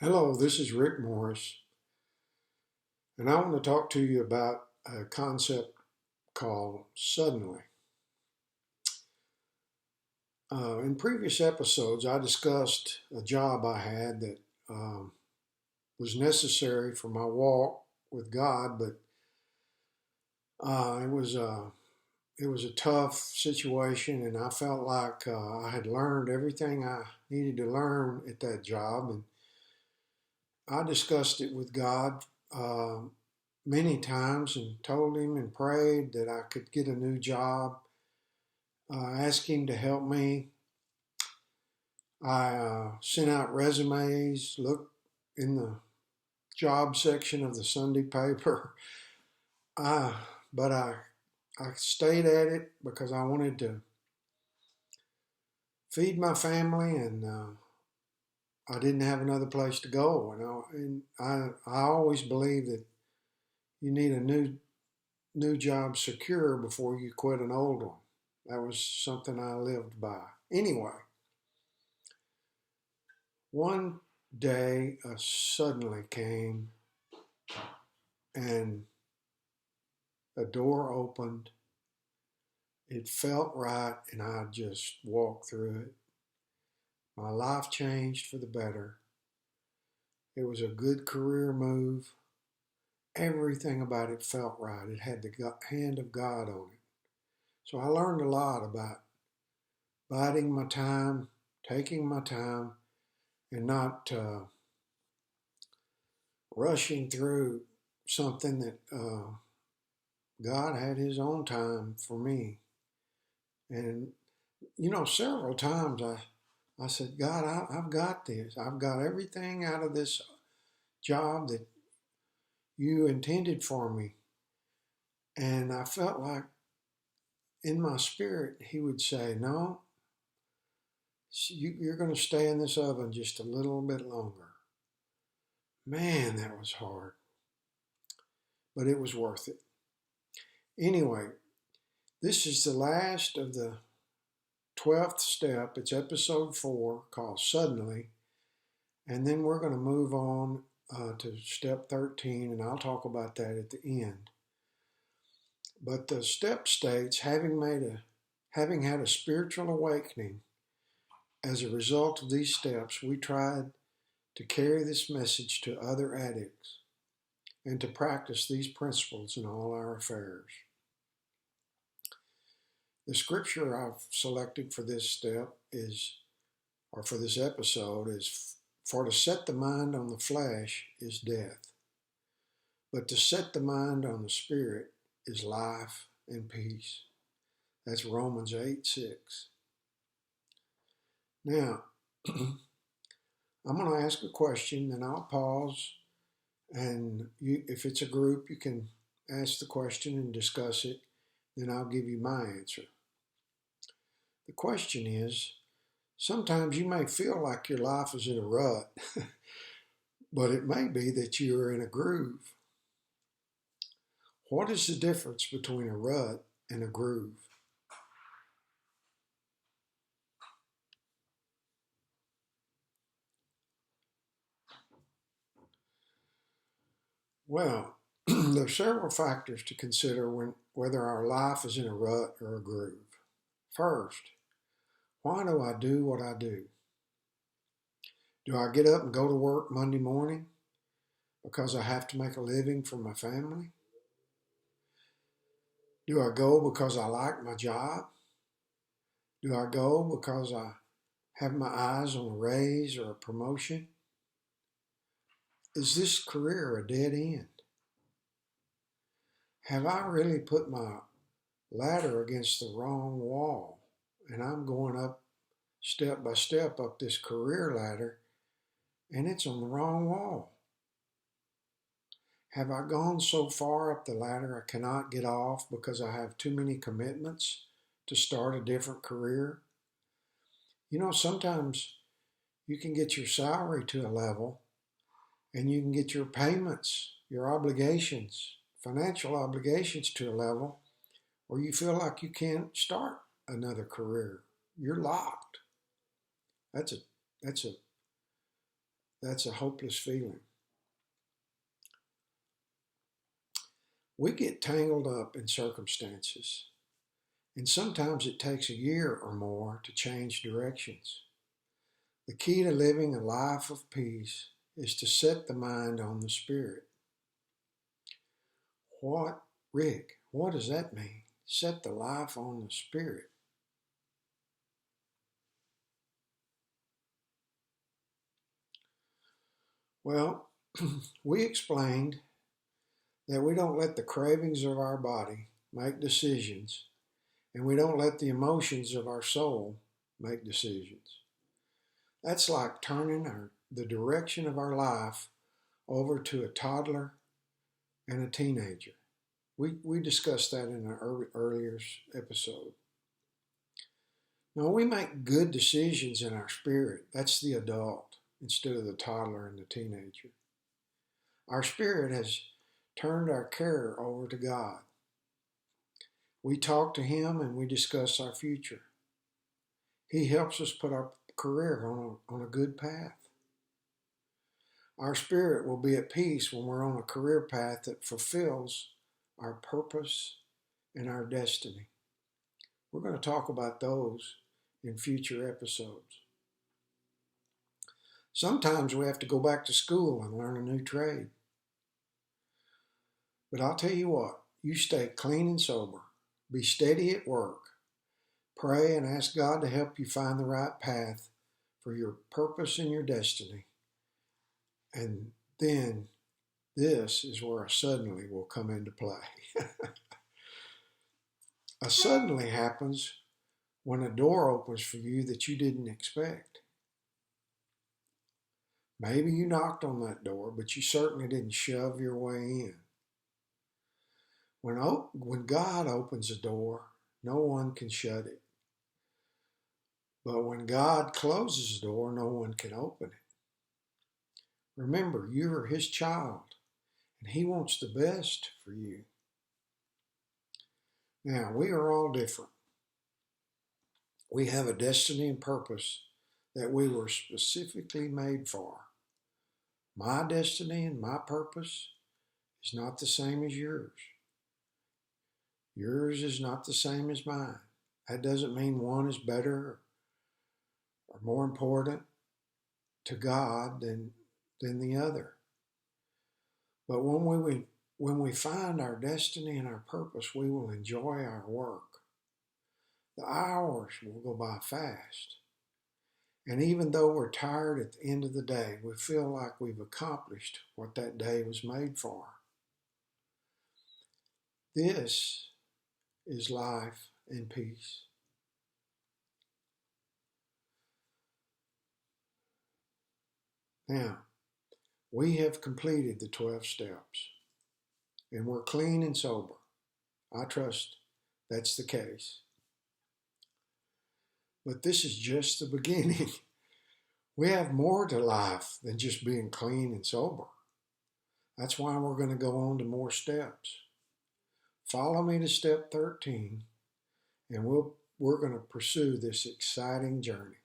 Hello, this is Rick Morris, and I want to talk to you about a concept called suddenly. In previous episodes, I discussed a job I had that was necessary for my walk with God, but uh, it was a it was a tough situation, and I felt like I had learned everything I needed to learn at that job, and I discussed it with God uh, many times and told him and prayed that I could get a new job. Asked him to help me. I sent out resumes, looked in the job section of the Sunday paper. I, but I stayed at it because I wanted to feed my family, and I didn't have another place to go. And I always believe that you need a new job secure before you quit an old one. That was something I lived by. Anyway, one day suddenly came and a door opened. It felt right, and I just walked through it. My life changed for the better. It was a good career move. Everything about it felt right. It had the hand of God on it. So I learned a lot about biding my time, taking my time, and not rushing through something that God had His own time for me. And, several times I said, God, I've got this. I've got everything out of this job that you intended for me. And I felt like in my spirit, He would say, no, you're going to stay in this oven just a little bit longer. Man, that was hard, but it was worth it. Anyway, this is the last of the 12th step. It's episode 4 called Suddenly. And then we're going to move on to step 13, and I'll talk about that at the end. But the step states, having had a spiritual awakening as a result of these steps, we tried to carry this message to other addicts and to practice these principles in all our affairs. The scripture I've selected for this step or for this episode is, for to set the mind on the flesh is death, but to set the mind on the spirit is life and peace. That's Romans 8:6. Now, I'm going to ask a question, then I'll pause, and if it's a group, you can ask the question and discuss it, then I'll give you my answer. The question is, sometimes you may feel like your life is in a rut, but it may be that you are in a groove. What is the difference between a rut and a groove? Well, there are several factors to consider whether our life is in a rut or a groove. First, why do I do what I do? Do I get up and go to work Monday morning because I have to make a living for my family? Do I go because I like my job? Do I go because I have my eyes on a raise or a promotion? Is this career a dead end? Have I really put my ladder against the wrong wall and I'm going up step by step up this career ladder and it's on the wrong wall? Have I gone so far up the ladder I cannot get off because I have too many commitments to start a different career? Sometimes you can get your salary to a level and you can get your payments, your obligations, financial obligations to a level where you feel like you can't start another career. You're locked. That's a that's a that's a hopeless feeling. We get tangled up in circumstances, and sometimes it takes a year or more to change directions. The key to living a life of peace is to set the mind on the Spirit. What, Rick, what does that mean? Set the life on the Spirit. Well, we explained that we don't let the cravings of our body make decisions, and we don't let the emotions of our soul make decisions. That's like turning the direction of our life over to a toddler and a teenager. We discussed that in an earlier episode. Now, we make good decisions in our spirit. That's the adult instead of the toddler and the teenager. Our spirit has turned our care over to God. We talk to Him and we discuss our future. He helps us put our career on a good path. Our spirit will be at peace when we're on a career path that fulfills our purpose and our destiny. We're going to talk about those in future episodes. Sometimes we have to go back to school and learn a new trade. But I'll tell you what, you stay clean and sober, be steady at work, pray and ask God to help you find the right path for your purpose and your destiny. And then this is where a suddenly will come into play. A suddenly happens when a door opens for you that you didn't expect. Maybe you knocked on that door, but you certainly didn't shove your way in. When God opens a door, no one can shut it. But when God closes a door, no one can open it. Remember, you are His child, and He wants the best for you. Now, we are all different. We have a destiny and purpose that we were specifically made for. My destiny and my purpose is not the same as yours. Yours is not the same as mine. That doesn't mean one is better or more important to God than the other. But when we find our destiny and our purpose, we will enjoy our work. The hours will go by fast. And even though we're tired at the end of the day, we feel like we've accomplished what that day was made for. This is life and peace. Now, we have completed the 12 steps, and we're clean and sober. I trust that's the case. But this is just the beginning. We have more to life than just being clean and sober. That's why we're going to go on to more steps. Follow me to step 13, and we're going to pursue this exciting journey.